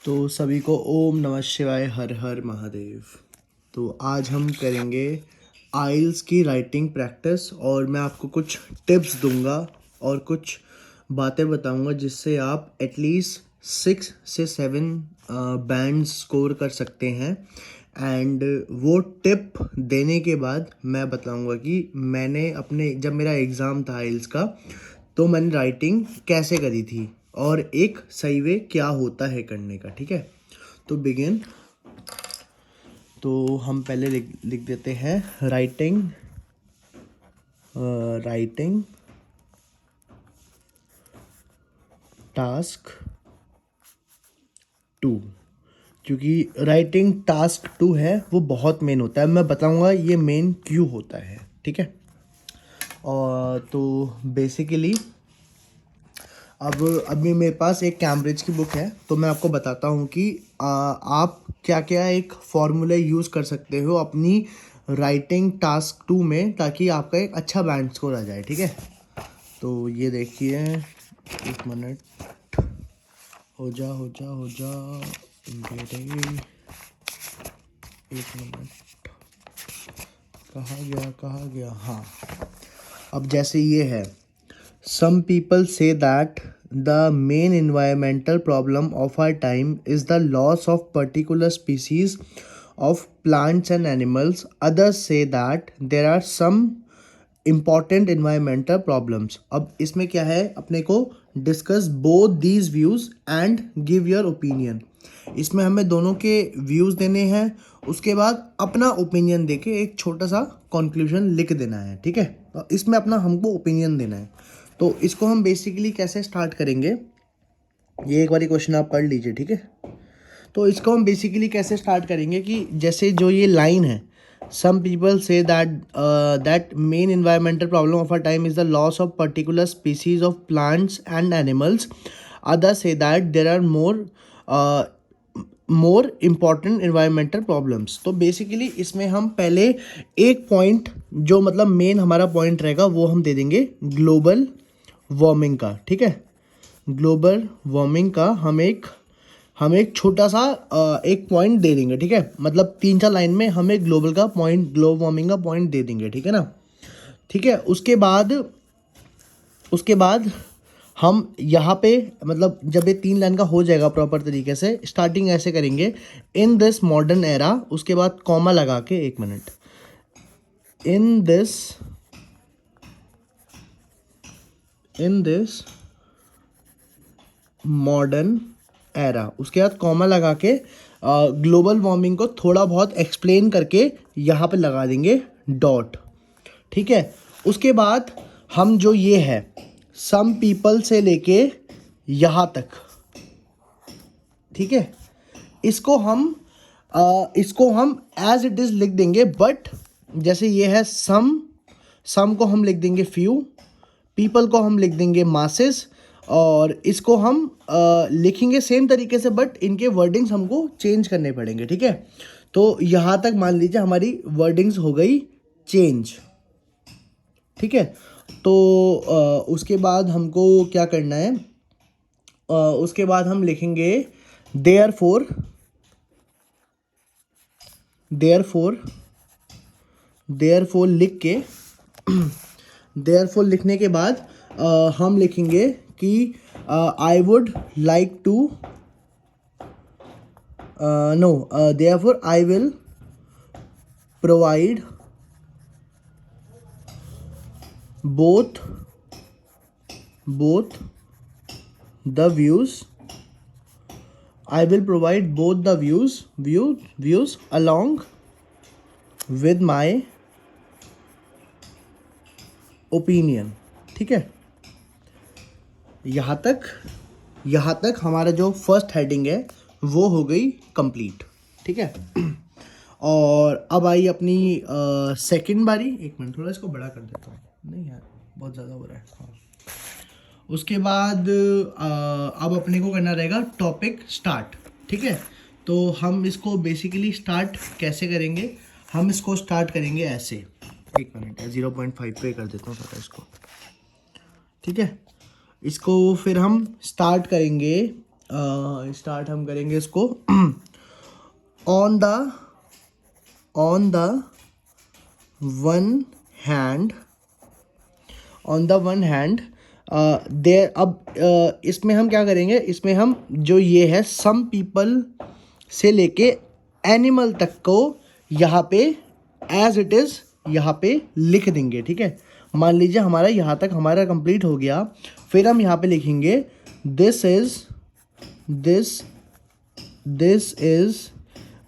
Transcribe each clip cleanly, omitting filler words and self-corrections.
तो सभी को ओम नमः शिवाय, हर हर महादेव। तो आज हम करेंगे आइल्स की राइटिंग प्रैक्टिस और मैं आपको कुछ टिप्स दूंगा और कुछ बातें बताऊंगा जिससे आप एटलीस्ट 6 से 7 बैंड स्कोर कर सकते हैं। एंड वो टिप देने के बाद मैं बताऊंगा कि मैंने अपने जब मेरा एग्ज़ाम था आइल्स का तो मैंने राइटिंग कैसे करी थी और एक सही वे क्या होता है करने का। ठीक है, तो बिगिन। तो हम पहले लिख देते हैं राइटिंग राइटिंग टास्क 2, क्योंकि राइटिंग टास्क 2 है वो बहुत मेन होता है। मैं बताऊंगा ये मेन क्यों होता है। ठीक है, और तो बेसिकली अब अभी मेरे पास एक कैम्ब्रिज की बुक है, तो मैं आपको बताता हूँ कि आप क्या क्या एक फॉर्मूला यूज़ कर सकते हो अपनी राइटिंग टास्क 2 में, ताकि आपका एक अच्छा बैंड स्कोर आ जाए। ठीक है, तो ये देखिए, एक मिनट, हो जा बेटे, एक मिनट, कहाँ गया। हाँ, अब जैसे ये है, some people say that the main environmental problem of our time is the loss of particular species of plants and animals. Others say that there are some important environmental problems. अब इसमें क्या है, अपने को discuss both these views and give your opinion. इसमें हमें दोनों के व्यूज़ देने हैं, उसके बाद अपना ओपिनियन देके एक छोटा सा कंक्लूजन लिख देना है। ठीक है, तो इसमें अपना हमको ओपिनियन देना है। तो इसको हम बेसिकली कैसे स्टार्ट करेंगे, ये एक बारी क्वेश्चन आप पढ़ लीजिए। ठीक है, तो इसको हम बेसिकली कैसे स्टार्ट करेंगे कि जैसे जो ये लाइन है, some people say that main environmental problem of a time is the loss of particular species of plants and animals. Others say that there are more important environmental problems. तो basically इसमें हम पहले एक point, जो मतलब main हमारा point रहेगा, वो हम दे देंगे ग्लोबल वार्मिंग का। ठीक है, ग्लोबल वार्मिंग का हम एक छोटा सा एक पॉइंट दे देंगे। ठीक है, मतलब 3-4 लाइन में हम एक ग्लोबल वार्मिंग का पॉइंट दे देंगे। ठीक है ना। ठीक है, उसके बाद हम यहाँ पे, मतलब जब ये 3 लाइन का हो जाएगा प्रॉपर तरीके से, स्टार्टिंग ऐसे करेंगे, इन दिस मॉडर्न एरा, उसके बाद कॉमा लगा के, एक minute, in this modern era, उसके बाद कॉमा लगा के ग्लोबल वार्मिंग को थोड़ा बहुत एक्सप्लेन करके यहाँ पे लगा देंगे डॉट। ठीक है, उसके बाद हम जो ये है सम पीपल से लेके यहाँ तक, ठीक है, इसको हम एज इट इज़ लिख देंगे। बट जैसे ये है सम को हम लिख देंगे फ्यू, पीपल को हम लिख देंगे मासेस, और इसको हम लिखेंगे सेम तरीके से, बट इनके वर्डिंग्स हमको चेंज करने पड़ेंगे। ठीक है, तो यहाँ तक मान लीजिए हमारी वर्डिंग्स हो गई चेंज। ठीक है, तो उसके बाद हमको क्या करना है, उसके बाद हम लिखेंगे देयरफॉर लिख के देयरफॉर लिखने के बाद हम लिखेंगे कि I would like to know therefore I will provide both the views. I will provide both the views along with my opinion. ठीक है, यहाँ तक हमारा जो फर्स्ट हेडिंग है वो हो गई कंप्लीट। ठीक है, और अब आई अपनी सेकंड बारी। एक मिनट, थोड़ा इसको बड़ा कर देता हूँ, नहीं यार बहुत ज़्यादा हो रहा है। हाँ, उसके बाद अब अपने को करना रहेगा टॉपिक स्टार्ट। ठीक है, तो हम इसको बेसिकली स्टार्ट कैसे करेंगे, हम इसको स्टार्ट करेंगे ऐसे, एक मिनट 0.5 पे कर देता हूँ थोड़ा इसको। ठीक है, इसको फिर हम स्टार्ट करेंगे स्टार्ट हम करेंगे इसको on the one hand on the one hand there. अब इसमें हम क्या करेंगे, इसमें हम जो ये है सम पीपल से लेके एनिमल तक को यहाँ पे एज इट इज़ यहाँ पे लिख देंगे, ठीक है। मान लीजिए हमारा यहाँ तक हमारा कंप्लीट हो गया, फिर हम यहाँ पे लिखेंगे this is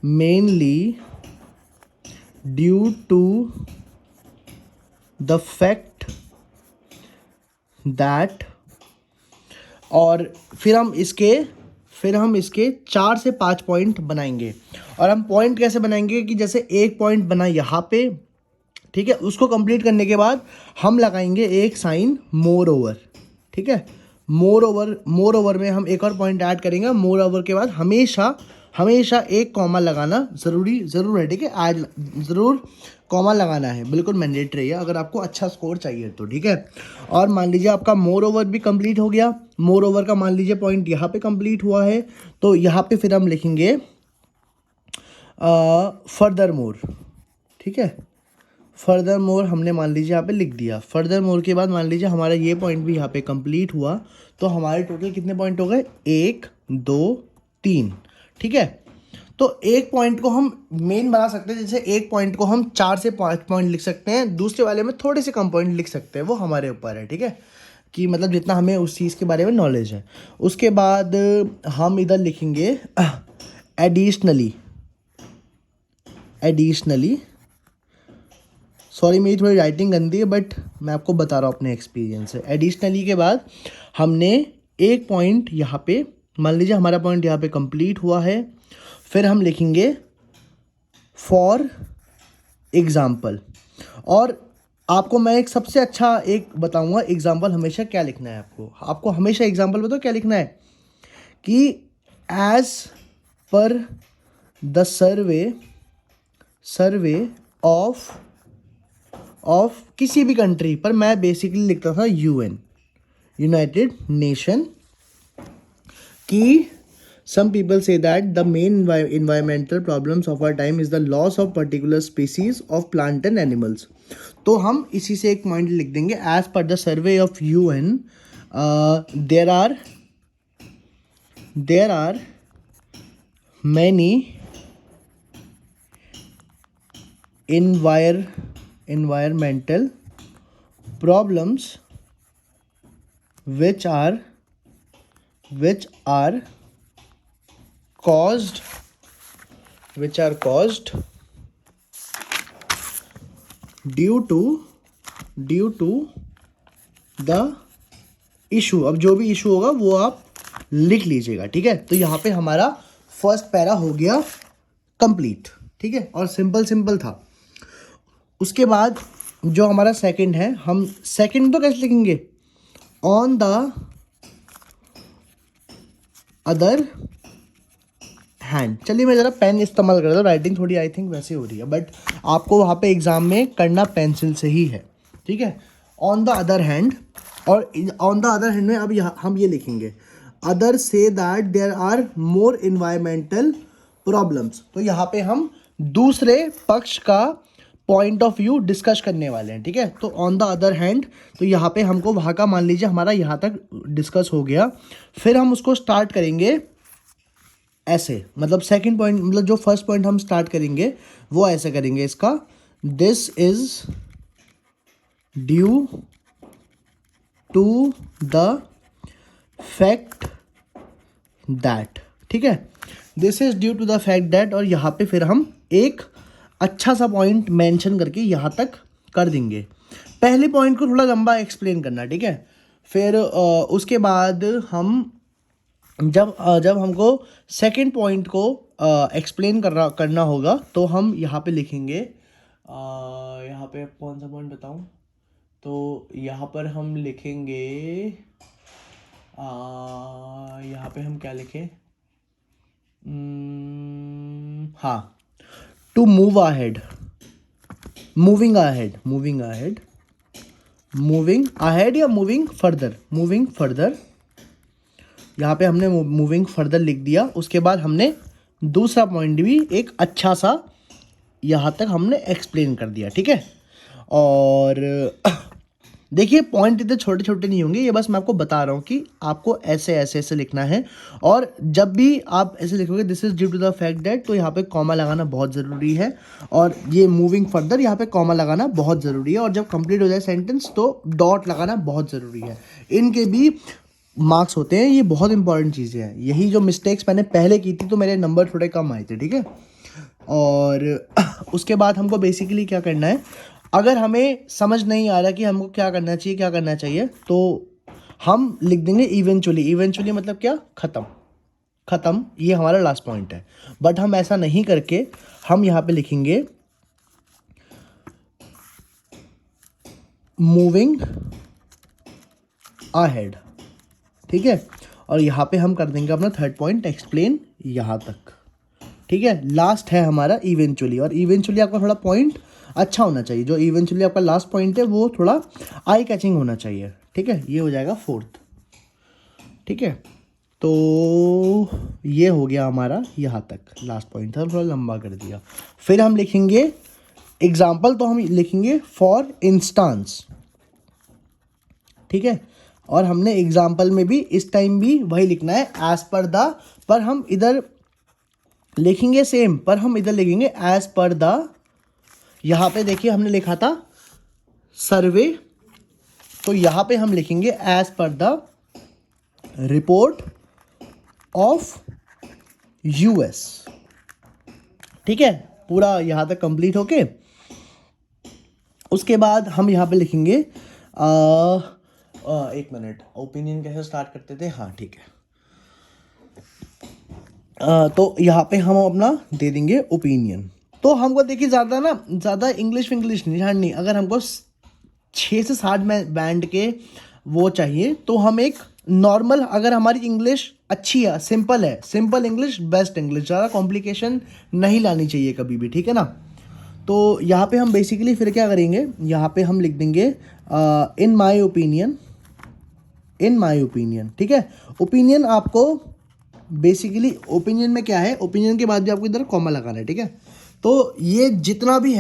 mainly due to the fact that, और फिर हम इसके 4 से 5 पॉइंट बनाएंगे। और हम पॉइंट कैसे बनाएंगे कि जैसे एक पॉइंट बना यहाँ पे, ठीक है, उसको कंप्लीट करने के बाद हम लगाएंगे एक साइन मोर ओवर, ठीक है। मोर ओवर में हम एक और पॉइंट ऐड करेंगे। मोर ओवर के बाद हमेशा एक कॉमा लगाना ज़रूर है, ठीक है। आज ज़रूर कॉमा लगाना है, बिल्कुल मैंडेटरी है अगर आपको अच्छा स्कोर चाहिए तो, ठीक है। और मान लीजिए आपका मोर ओवर भी कंप्लीट हो गया। मोर ओवर का मान लीजिए पॉइंट यहाँ पे कंप्लीट हुआ है, तो यहाँ पे फिर हम लिखेंगे फर्दर मोर, ठीक है। फर्दर मोर हमने मान लीजिए यहाँ पे लिख दिया। फर्दर मोर के बाद मान लीजिए हमारा ये पॉइंट भी यहाँ पे कंप्लीट हुआ, तो हमारे टोटल कितने पॉइंट हो गए, 1 2 3, ठीक है। तो एक पॉइंट को हम मेन बना सकते हैं, जैसे एक पॉइंट को हम 4 से 5 पॉइंट लिख सकते हैं, दूसरे वाले में थोड़े से कम पॉइंट लिख सकते हैं, वो हमारे ऊपर है, ठीक है, कि मतलब जितना हमें उस चीज़ के बारे में नॉलेज है। उसके बाद हम इधर लिखेंगे एडिशनली। सॉरी मेरी थोड़ी राइटिंग गंदी है, बट मैं आपको बता रहा हूँ अपने एक्सपीरियंस से। एडिशनली के बाद हमने एक पॉइंट यहाँ पे, मान लीजिए हमारा पॉइंट यहाँ पे कंप्लीट हुआ है, फिर हम लिखेंगे फॉर एग्ज़ाम्पल। और आपको मैं एक सबसे अच्छा एक बताऊँगा एग्ज़ाम्पल हमेशा क्या लिखना है। आपको हमेशा एग्ज़ाम्पल बताओ क्या लिखना है, कि as per the survey of किसी भी कंट्री पर, मैं बेसिकली लिखता था यूएन, यूनाइटेड नेशन, कि some people say that the main environmental problems of our time is the loss of particular species of plant and animals। तो हम इसी से एक पॉइंट लिख देंगे, as per the survey of UN there are many environmental problems which are caused due to the issue। अब जो भी इशू होगा वो आप लिख लीजिएगा, ठीक है। तो यहाँ पे हमारा फर्स्ट पैरा हो गया कंप्लीट, ठीक है, और सिंपल था। उसके बाद जो हमारा सेकंड है, हम सेकंड तो कैसे लिखेंगे, ऑन द अदर हैंड। चलिए मैं ज़रा पेन इस्तेमाल करता हूँ, राइटिंग थोड़ी आई थिंक वैसे हो रही है, बट आपको वहाँ पे एग्ज़ाम में करना पेंसिल से ही है, ठीक है। ऑन द अदर हैंड, और ऑन द अदर हैंड में अब हम ये लिखेंगे other say that there are more environmental problems. तो यहाँ पे हम दूसरे पक्ष का पॉइंट ऑफ व्यू डिस्कस करने वाले हैं, ठीक है। तो ऑन द अदर हैंड, तो यहाँ पे हमको वहाँ का मान लीजिए हमारा यहाँ तक डिस्कस हो गया, फिर हम उसको स्टार्ट करेंगे ऐसे, मतलब सेकंड पॉइंट, मतलब जो फर्स्ट पॉइंट हम स्टार्ट करेंगे वो ऐसे करेंगे इसका, this is due to the fact that, ठीक है, this is due to the fact that. और यहाँ पे फिर हम एक अच्छा सा पॉइंट मेंशन करके यहाँ तक कर देंगे। पहले पॉइंट को थोड़ा लंबा एक्सप्लेन करना, ठीक है। फिर उसके बाद हम जब हमको सेकंड पॉइंट को एक्सप्लेन करना होगा, तो हम यहाँ पे लिखेंगे, यहाँ पे कौन सा पॉइंट बताऊँ, तो यहाँ पर हम लिखेंगे, यहाँ पे हम क्या लिखें, हाँ, to move ahead, moving ahead या मूविंग फर्दर यहाँ पे हमने मूविंग फर्दर लिख दिया। उसके बाद हमने दूसरा पॉइंट भी एक अच्छा सा यहाँ तक हमने एक्सप्लेन कर दिया, ठीक है। और देखिए पॉइंट इतने छोटे छोटे नहीं होंगे, ये बस मैं आपको बता रहा हूँ कि आपको ऐसे ऐसे ऐसे लिखना है। और जब भी आप ऐसे लिखोगे this is due to the fact that, तो यहाँ पे कॉमा लगाना बहुत ज़रूरी है। और ये मूविंग फर्दर यहाँ पे कॉमा लगाना बहुत ज़रूरी है। और जब कंप्लीट हो जाए सेंटेंस तो डॉट लगाना बहुत ज़रूरी है। इनके भी मार्क्स होते हैं, ये बहुत इंपॉर्टेंट चीज़ें हैं। यही जो मिस्टेक्स मैंने पहले की थी तो मेरे नंबर थोड़े कम आए थे, ठीक है। और उसके बाद हमको बेसिकली क्या करना है, अगर हमें समझ नहीं आ रहा कि हमको क्या करना चाहिए क्या करना चाहिए, तो हम लिख देंगे इवेंचुअली। इवेंचुअली मतलब क्या, ख़त्म ख़त्म, ये हमारा लास्ट पॉइंट है। बट हम ऐसा नहीं करके हम यहाँ पे लिखेंगे मूविंग अहेड, ठीक है। और यहाँ पे हम कर देंगे अपना थर्ड पॉइंट एक्सप्लेन यहाँ तक, ठीक है। लास्ट है हमारा इवेंचुअली। और इवेंचुअली आपका थोड़ा पॉइंट अच्छा होना चाहिए। जो इवेंचुअली आपका लास्ट पॉइंट है वो थोड़ा आई कैचिंग होना चाहिए, ठीक है। ये हो जाएगा फोर्थ, ठीक है। तो ये हो गया हमारा यहाँ तक, लास्ट पॉइंट था, थोड़ा लंबा कर दिया। फिर हम लिखेंगे एग्जाम्पल, तो हम लिखेंगे फॉर इंस्टांस, ठीक है। और हमने एग्जाम्पल में भी इस टाइम भी वही लिखना है एज पर द, पर हम इधर लिखेंगे सेम, पर हम इधर लिखेंगे एज पर द। यहाँ पे देखिए हमने लिखा था सर्वे, तो यहाँ पे हम लिखेंगे as per the report of US, ठीक है। पूरा यहाँ तक कंप्लीट होके उसके बाद हम यहाँ पे लिखेंगे एक मिनट, ओपिनियन कैसे स्टार्ट करते थे, हाँ ठीक है। तो यहाँ पे हम अपना दे देंगे ओपिनियन। तो हमको देखिए ज़्यादा इंग्लिश नहीं झाड़नी। अगर हमको 6 से 7 बैंड के वो चाहिए तो हम एक नॉर्मल, अगर हमारी इंग्लिश अच्छी है, सिंपल इंग्लिश बेस्ट इंग्लिश, ज़्यादा कॉम्प्लिकेशन नहीं लानी चाहिए कभी भी, ठीक है ना। तो यहाँ पे हम बेसिकली फिर क्या करेंगे, यहाँ पे हम लिख देंगे इन माई ओपिनियन, ठीक है। ओपिनियन आपको बेसिकली, ओपिनियन में क्या है, ओपिनियन के बाद भी आपको इधर कॉमा लगाना है, ठीक है। तो ये जितना भी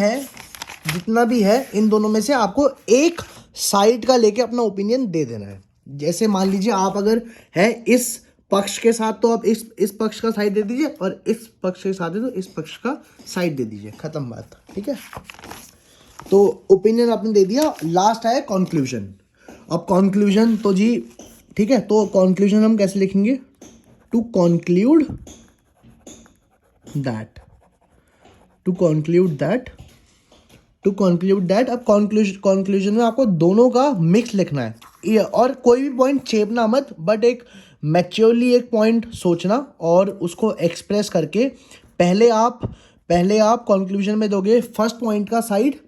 है इन दोनों में से आपको एक साइड का लेके अपना ओपिनियन दे देना है। जैसे मान लीजिए आप अगर है इस पक्ष के साथ, तो आप इस पक्ष का साइड दे दीजिए, और इस पक्ष के साथ है तो इस पक्ष का साइड दे दीजिए, खत्म बात, ठीक है। तो ओपिनियन आपने दे दिया। लास्ट है कंक्लूजन। अब कंक्लूजन तो जी ठीक है, तो कंक्लूजन हम कैसे लिखेंगे, टू कंक्लूड दैट। अब कंक्लूजन में आपको दोनों का मिक्स लिखना है, और कोई भी पॉइंट छेपना मत, बट एक मैच्योरली एक पॉइंट सोचना और उसको एक्सप्रेस करके पहले आप कंक्लूजन में दोगे फर्स्ट पॉइंट का साइड।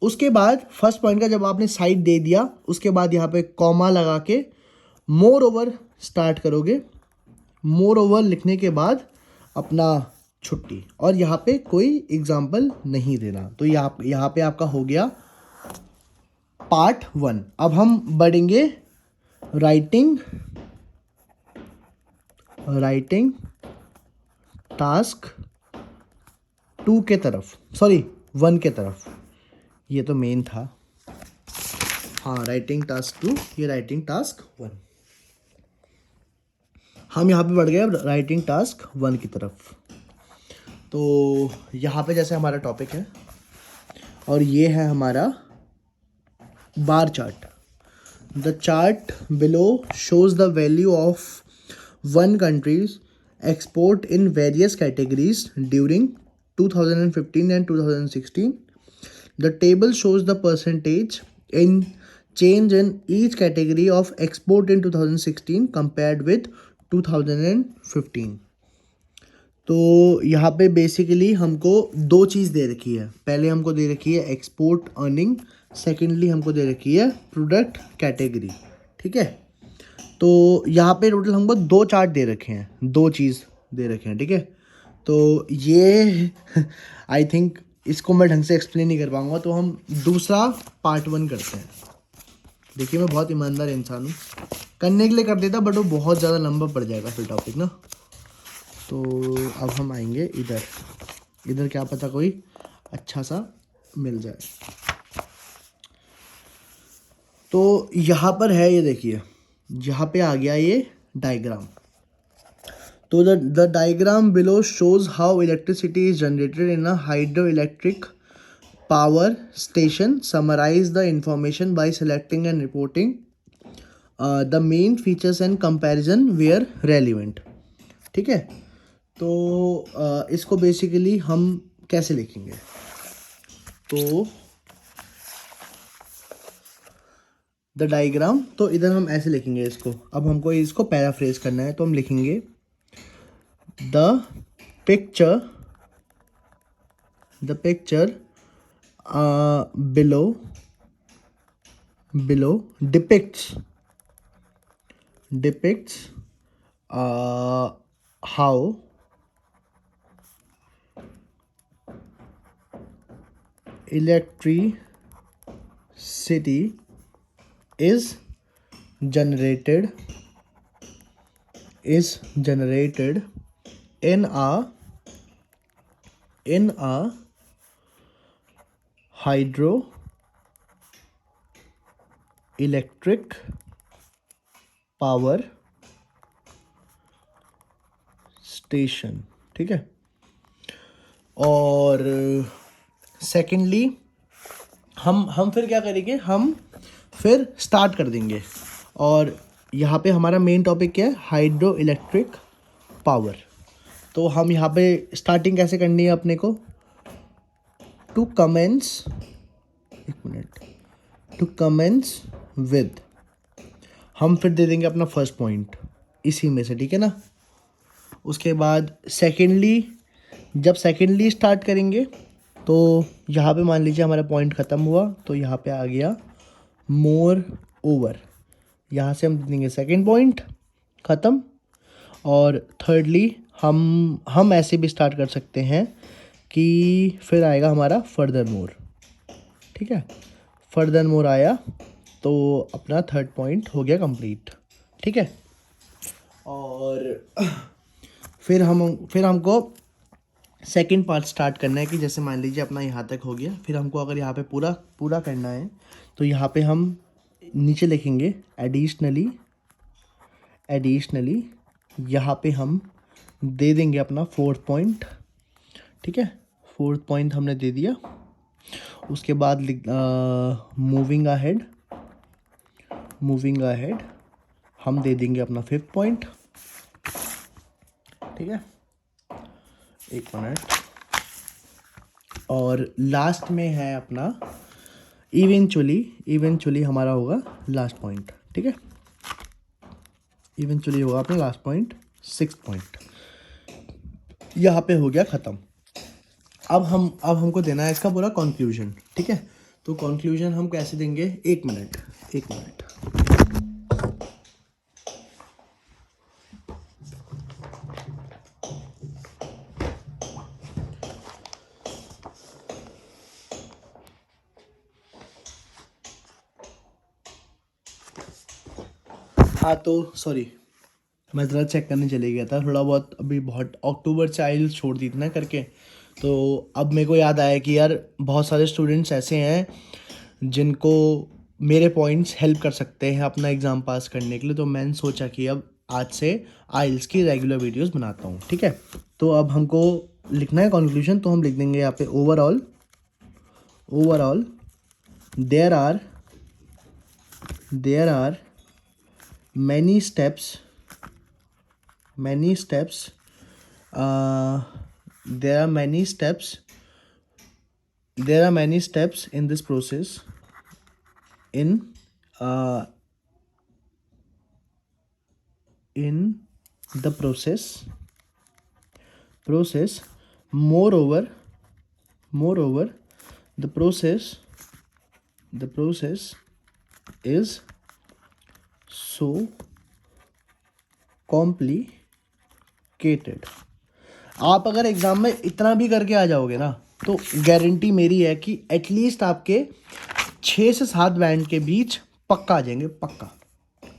उसके बाद फर्स्ट पॉइंट का जब आपने साइड दे दिया, उसके बाद यहाँ पे कॉमा लगा के मोर ओवर स्टार्ट करोगे। मोर ओवर लिखने के बाद अपना छुट्टी, और यहाँ पे कोई एग्जाम्पल नहीं देना। तो यहाँ पे आपका हो गया पार्ट 1। अब हम बढ़ेंगे राइटिंग टास्क 2 के तरफ, सॉरी 1 के तरफ। ये तो मेन था, हाँ राइटिंग टास्क 2, ये राइटिंग टास्क 1। हम यहाँ पे बढ़ गए राइटिंग टास्क 1 की तरफ। तो यहाँ पे जैसे हमारा टॉपिक है और ये है हमारा bar chart. The chart below shows the value of one countries export in various categories during 2015 and 2016. The table shows the percentage in change in each category of export in 2016 compared with 2015. तो यहाँ पे basically हमको 2 चीज़ दे रखी है। पहले हमको दे रखी है एक्सपोर्ट अर्निंग, सेकेंडली हमको दे रखी है प्रोडक्ट कैटेगरी, ठीक है। तो यहाँ पे टोटल हमको 2 चार्ट दे रखे हैं, 2 चीज़ दे रखे हैं, ठीक है। तो ये आई थिंक इसको मैं ढंग से एक्सप्लेन नहीं कर पाऊँगा, तो हम दूसरा पार्ट 1 करते हैं। देखिए मैं बहुत ईमानदार इंसान हूँ, करने के लिए कर देता, बट वो बहुत ज़्यादा लंबा पड़ जाएगा फिर टॉपिक ना। तो अब हम आएंगे इधर, इधर क्या पता कोई अच्छा सा मिल जाए। तो यहाँ पर है, ये देखिए यहाँ पे आ गया ये डायग्राम। तो the diagram below shows how electricity is generated in a hydro electric power station, summarise the information by selecting and reporting the main features and comparison where relevant. ठीक है, तो इसको बेसिकली हम कैसे लिखेंगे, तो द डायग्राम, तो इधर हम ऐसे लिखेंगे इसको। अब हमको इसको पैराफ्रेज करना है, तो हम लिखेंगे the picture below depicts how electricity is generated in a hydroelectric power station. ठीक है, और सेकेंडली हम फिर क्या करेंगे, हम फिर स्टार्ट कर देंगे। और यहाँ पे हमारा मेन टॉपिक क्या है, हाइड्रो इलेक्ट्रिक पावर। तो हम यहाँ पे स्टार्टिंग कैसे करनी है अपने को, टू कमेंस विद, हम फिर दे देंगे अपना फर्स्ट पॉइंट इसी में से। ठीक है ना, उसके बाद सेकेंडली, जब सेकेंडली स्टार्ट करेंगे तो यहाँ पे मान लीजिए हमारा पॉइंट ख़त्म हुआ, तो यहाँ पे आ गया मोर ओवर, यहाँ से हम दे देंगे सेकेंड पॉइंट ख़त्म। और थर्डली हम ऐसे भी स्टार्ट कर सकते हैं कि फिर आएगा हमारा फर्दर मोर। ठीक है, फर्दर मोर आया तो अपना थर्ड पॉइंट हो गया कंप्लीट। ठीक है, और फिर हमको सेकंड पार्ट स्टार्ट करना है कि जैसे मान लीजिए अपना यहाँ तक हो गया, फिर हमको अगर यहाँ पे पूरा करना है तो यहाँ पे हम नीचे लिखेंगे एडिशनली, यहाँ पे हम दे देंगे अपना फोर्थ पॉइंट। ठीक है, फोर्थ पॉइंट हमने दे दिया। उसके बाद मूविंग अहेड हम दे देंगे अपना फिफ्थ पॉइंट। ठीक है, एक मिनट, और लास्ट में है अपना इवेंचुअली हमारा होगा लास्ट पॉइंट। ठीक है, इवेंचुअली होगा अपना लास्ट पॉइंट, सिक्स्थ पॉइंट। यहाँ पे हो गया ख़त्म। अब हमको देना है इसका पूरा कंक्लूजन। ठीक है, तो कंक्लूजन हम कैसे देंगे, एक मिनट। हाँ, तो सॉरी, मैं ज़रा चेक करने चले गया था थोड़ा बहुत, अभी बहुत अक्टूबर से आइल्स छोड़ दी थी ना करके, तो अब मेरे को याद आया कि यार बहुत सारे स्टूडेंट्स ऐसे हैं जिनको मेरे पॉइंट्स हेल्प कर सकते हैं अपना एग्ज़ाम पास करने के लिए। तो मैंने सोचा कि अब आज से आइल्स की रेगुलर वीडियोस बनाता हूँ। ठीक है, तो अब हमको लिखना है कंक्लूजन, तो हम लिख देंगे यहाँ पे overall there are many steps in this process, in the process moreover the process is so complicated. आप अगर एग्ज़ाम में इतना भी करके आ जाओगे ना, तो गारंटी मेरी है कि एटलीस्ट आपके 6 से 7 बैंड के बीच पक्का आ जाएंगे, पक्का।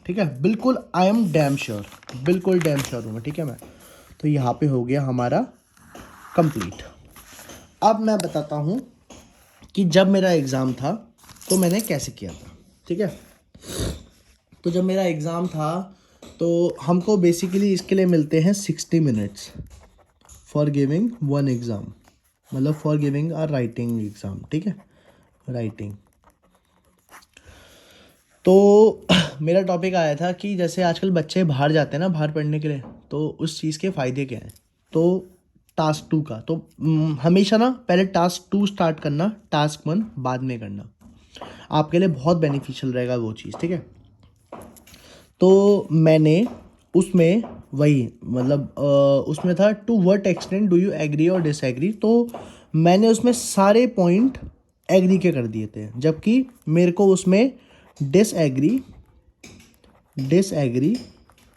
ठीक है, बिल्कुल आई एम डैम श्योर, बिल्कुल डैम श्योर हूँ मैं, ठीक है मैं। तो यहाँ पे हो गया हमारा कंप्लीट। अब मैं बताता हूँ कि जब मेरा एग्ज़ाम था तो मैंने कैसे किया था, ठीक है। तो जब मेरा एग्ज़ाम था तो हमको बेसिकली इसके लिए मिलते हैं 60 minutes for giving one exam, मतलब for giving a writing exam, ठीक है, राइटिंग। तो मेरा टॉपिक आया था कि जैसे आजकल बच्चे बाहर जाते हैं ना, बाहर पढ़ने के लिए, तो उस चीज़ के फ़ायदे क्या हैं। तो टास्क 2 का तो हमेशा ना पहले टास्क 2 स्टार्ट करना, टास्क 1 बाद में करना, आपके लिए बहुत बेनिफिशियल रहेगा वो चीज़, ठीक है। तो मैंने उसमें वही मतलब उसमें था to what extent do you agree और डिसएग्री, तो मैंने उसमें सारे पॉइंट एग्री के कर दिए थे, जबकि मेरे को उसमें डिसएग्री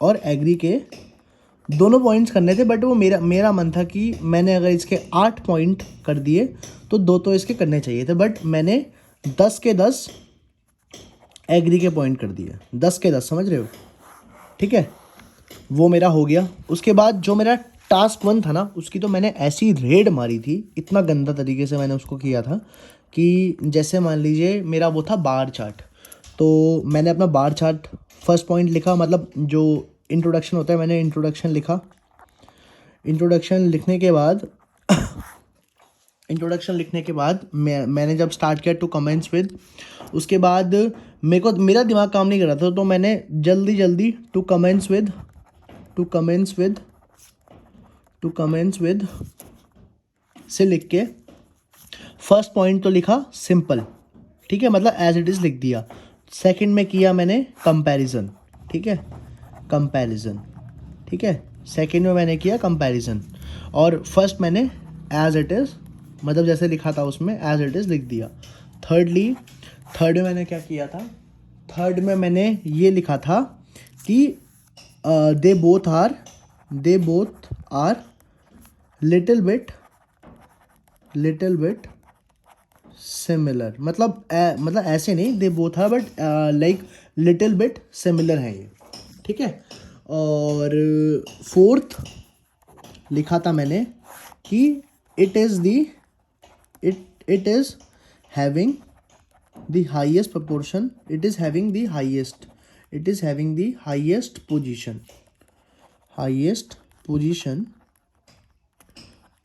और एग्री के दोनों पॉइंट्स करने थे। बट वो मेरा मन था कि मैंने अगर इसके 8 पॉइंट कर दिए तो 2 तो इसके करने चाहिए थे, बट मैंने 10 के 10 एग्री के पॉइंट कर दिए, 10 के 10, समझ रहे हो, ठीक है। वो मेरा हो गया। उसके बाद जो मेरा टास्क 1 था ना, उसकी तो मैंने ऐसी रेड मारी थी, इतना गंदा तरीके से मैंने उसको किया था कि जैसे मान लीजिए मेरा वो था बार चार्ट, तो मैंने अपना बार चार्ट फर्स्ट पॉइंट लिखा, मतलब जो इंट्रोडक्शन होता है मैंने इंट्रोडक्शन लिखा। इंट्रोडक्शन लिखने के बाद मैंने जब स्टार्ट किया टू कमेंट्स विद, उसके बाद मेरे को मेरा दिमाग काम नहीं कर रहा था, तो मैंने जल्दी टू कमेंट्स विद से लिख के फर्स्ट पॉइंट तो लिखा सिंपल, ठीक है, मतलब एज इट इज़ लिख दिया। सेकंड में किया मैंने कंपैरिजन, ठीक है, ठीक है, सेकंड में मैंने किया कंपैरिजन, और फर्स्ट मैंने एज इट इज़ मतलब जैसे लिखा था उसमें एज इट इज़ लिख दिया। थर्ड में मैंने क्या किया था, थर्ड में मैंने ये लिखा था कि they both are little bit similar, मतलब ऐसे नहीं they both are, but like little bit similar है ये, ठीक है। और फोर्थ लिखा था मैंने कि it is having the highest proportion, it is having the highest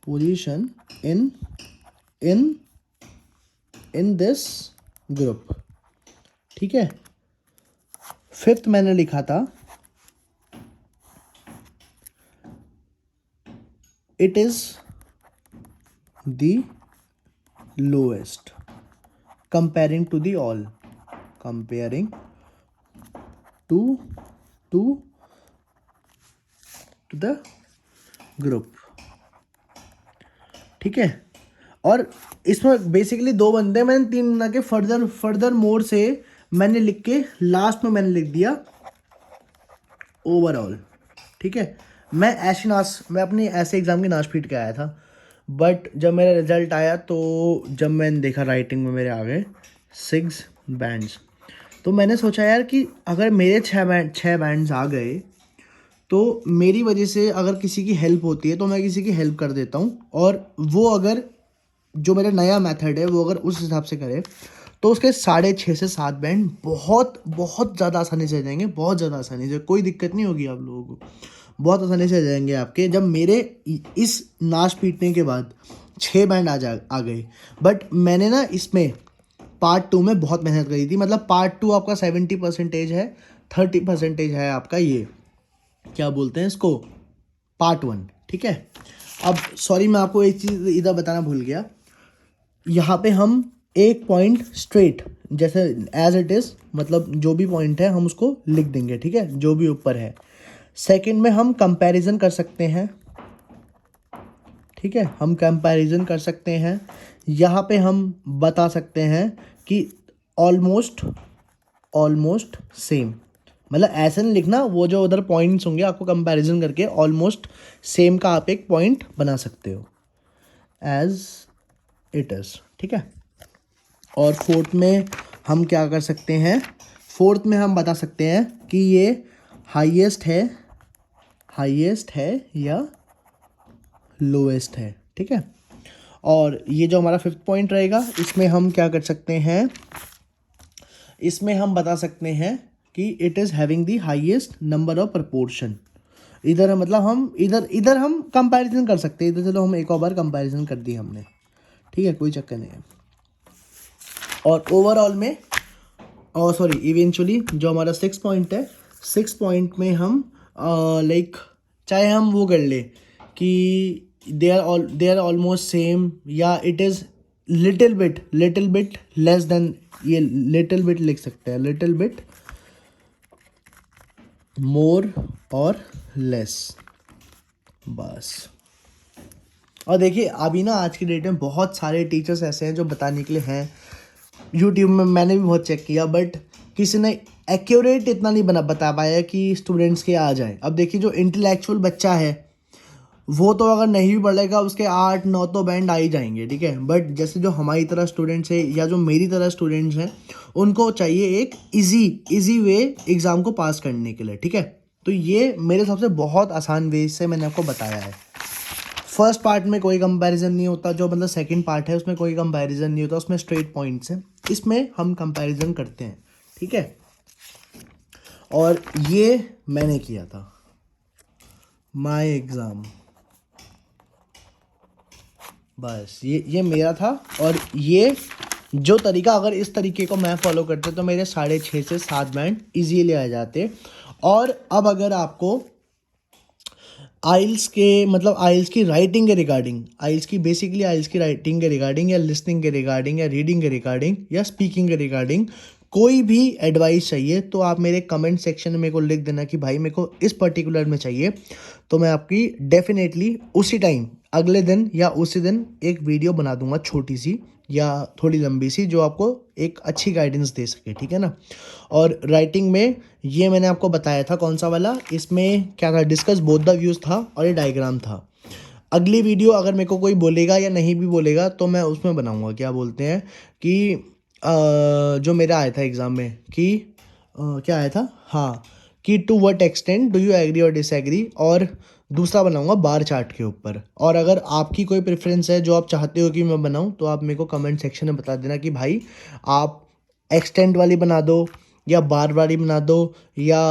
position in this group, ठीक है। फिफ्थ मैंने लिखा था it is the lowest comparing to the all, comparing to the group, ठीक है। और इसमें बेसिकली 2 बंदे, मैंने 3 बना के फर्दर मोर से मैंने लिख के लास्ट में मैंने लिख दिया ओवरऑल, ठीक है। मैं अपने ऐसे एग्ज़ाम की नाश पीट के आया था, बट जब मेरा रिजल्ट आया तो जब मैंने देखा राइटिंग में मेरे आ गए 6 बैंड्स, तो मैंने सोचा यार कि अगर मेरे 6 बैंड्स आ गए तो मेरी वजह से अगर किसी की हेल्प होती है तो मैं किसी की हेल्प कर देता हूँ, और वो अगर जो मेरा नया मेथड है वो अगर उस हिसाब से करे तो उसके 6.5 से 7 बैंड बहुत ज़्यादा आसानी से आ जाएंगे, बहुत ज़्यादा आसानी से, कोई दिक्कत नहीं होगी आप लोगों को, बहुत आसानी से आ जाएंगे आपके। जब मेरे इस नाश पीटने के बाद 6 बैंड आ गए, बट मैंने ना इसमें पार्ट 2 में बहुत मेहनत करी थी, मतलब पार्ट 2 आपका 70% है, 30% है आपका ये क्या बोलते हैं इसको, पार्ट 1, ठीक है। अब सॉरी मैं आपको एक चीज़ इधर बताना भूल गया, यहाँ पे हम एक पॉइंट स्ट्रेट जैसे एज इट इज़, मतलब जो भी पॉइंट है हम उसको लिख देंगे, ठीक है, जो भी ऊपर है। सेकंड में हम कंपैरिजन कर सकते हैं, ठीक है, हम कंपैरिजन कर सकते हैं। यहाँ पे हम बता सकते हैं कि ऑलमोस्ट सेम, मतलब ऐसे नहीं लिखना, वो जो उधर पॉइंट्स होंगे आपको कंपैरिजन करके ऑलमोस्ट सेम का आप एक पॉइंट बना सकते हो एज इट इज़, ठीक है। और फोर्थ में हम क्या कर सकते हैं, फोर्थ में हम बता सकते हैं कि ये हाईएस्ट है या लोएस्ट है, ठीक है। और ये जो हमारा फिफ्थ पॉइंट रहेगा, इसमें हम क्या कर सकते हैं, इसमें हम बता सकते हैं कि it is having the highest number of proportion. इधर मतलब हम इधर हम कंपैरिजन कर सकते हैं, इधर चलो हम एक और बार कंपैरिजन कर दी हमने, ठीक है, कोई चक्कर नहीं है। और ओवरऑल में इवेंचुअली जो हमारा 6 पॉइंट है, 6 पॉइंट में हम लाइक चाहे हम वो कर ले कि दे आर ऑलमोस्ट सेम, या it is little bit less than, ये लिटिल बिट लिख सकते हैं, लिटिल बिट मोर और लेस, बस। और देखिए अभी ना आज की डेट में बहुत सारे टीचर्स ऐसे हैं जो बताने के लिए हैं, यूट्यूब में मैंने भी बहुत चेक किया, बट किसी ने एक्यूरेट इतना नहीं बता पाया कि स्टूडेंट्स के आ जाए। अब देखिए जो इंटेलेक्चुअल बच्चा है वो तो अगर नहीं भी पढ़ेगा उसके 8-9 तो बैंड आ ही जाएंगे, ठीक है। बट जैसे जो हमारी तरह स्टूडेंट्स है या जो मेरी तरह स्टूडेंट्स हैं, उनको चाहिए एक इजी वे एग्ज़ाम को पास करने के लिए, ठीक है। तो ये मेरे हिसाब से बहुत आसान वे से मैंने आपको बताया है। फर्स्ट पार्ट में कोई कंपैरिजन नहीं होता, जो मतलब सेकंड पार्ट है उसमें कोई कंपैरिजन नहीं होता, उसमें स्ट्रेट पॉइंट्स हैं, इसमें हम कंपैरिजन करते हैं, ठीक है। और ये मैंने किया था माय एग्ज़ाम, बस ये मेरा था। और ये जो तरीका, अगर इस तरीके को मैं फॉलो करते तो मेरे 6.5 से 7 बैंड इजीली आ जाते। और अब अगर आपको आइल्स की राइटिंग के रिगार्डिंग, आइल्स की राइटिंग के रिगार्डिंग या लिसनिंग के रिगार्डिंग या रीडिंग के रिगार्डिंग या स्पीकिंग के रिगार्डिंग कोई भी एडवाइस चाहिए तो आप मेरे कमेंट सेक्शन में मेरे को लिख देना कि भाई मेरे को इस पर्टिकुलर में चाहिए, तो मैं आपकी डेफिनेटली उसी टाइम, अगले दिन या उसी दिन एक वीडियो बना दूंगा, छोटी सी या थोड़ी लंबी सी, जो आपको एक अच्छी गाइडेंस दे सके, ठीक है ना। और राइटिंग में ये मैंने आपको बताया था कौन सा वाला, इसमें क्या था, डिस्कस बोथ द व्यूज़ था और ये डायग्राम था। अगली वीडियो अगर मेरे को कोई बोलेगा या नहीं भी बोलेगा तो मैं उसमें बनाऊंगा, क्या बोलते हैं कि जो मेरा आया था एग्ज़ाम में कि क्या आया था, हाँ, कि to what extent do you agree और डिसएग्री, और दूसरा बनाऊंगा बार चार्ट के ऊपर। और अगर आपकी कोई प्रेफरेंस है जो आप चाहते हो कि मैं बनाऊं तो आप मेरे को कमेंट सेक्शन में बता देना कि भाई आप एक्सटेंट वाली बना दो या बार वाली बना दो, या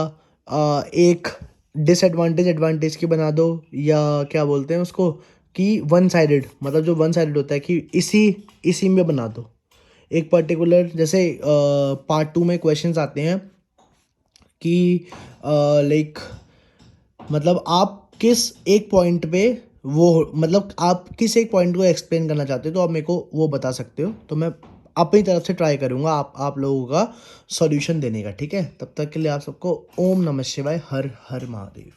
एक डिसएडवांटेज एडवांटेज की बना दो, या क्या बोलते हैं उसको कि वन साइडेड, मतलब जो वन साइडेड होता है कि इसी में बना दो। एक पर्टिकुलर जैसे पार्ट 2 में क्वेश्चंस आते हैं कि लाइक मतलब आप किस एक पॉइंट पे आप किस एक पॉइंट को एक्सप्लेन करना चाहते हो, तो आप मेरे को वो बता सकते हो, तो मैं अपनी तरफ से ट्राई करूँगा आप लोगों का सॉल्यूशन देने का, ठीक है। तब तक के लिए आप सबको ओम नमः शिवाय, हर हर महादेव।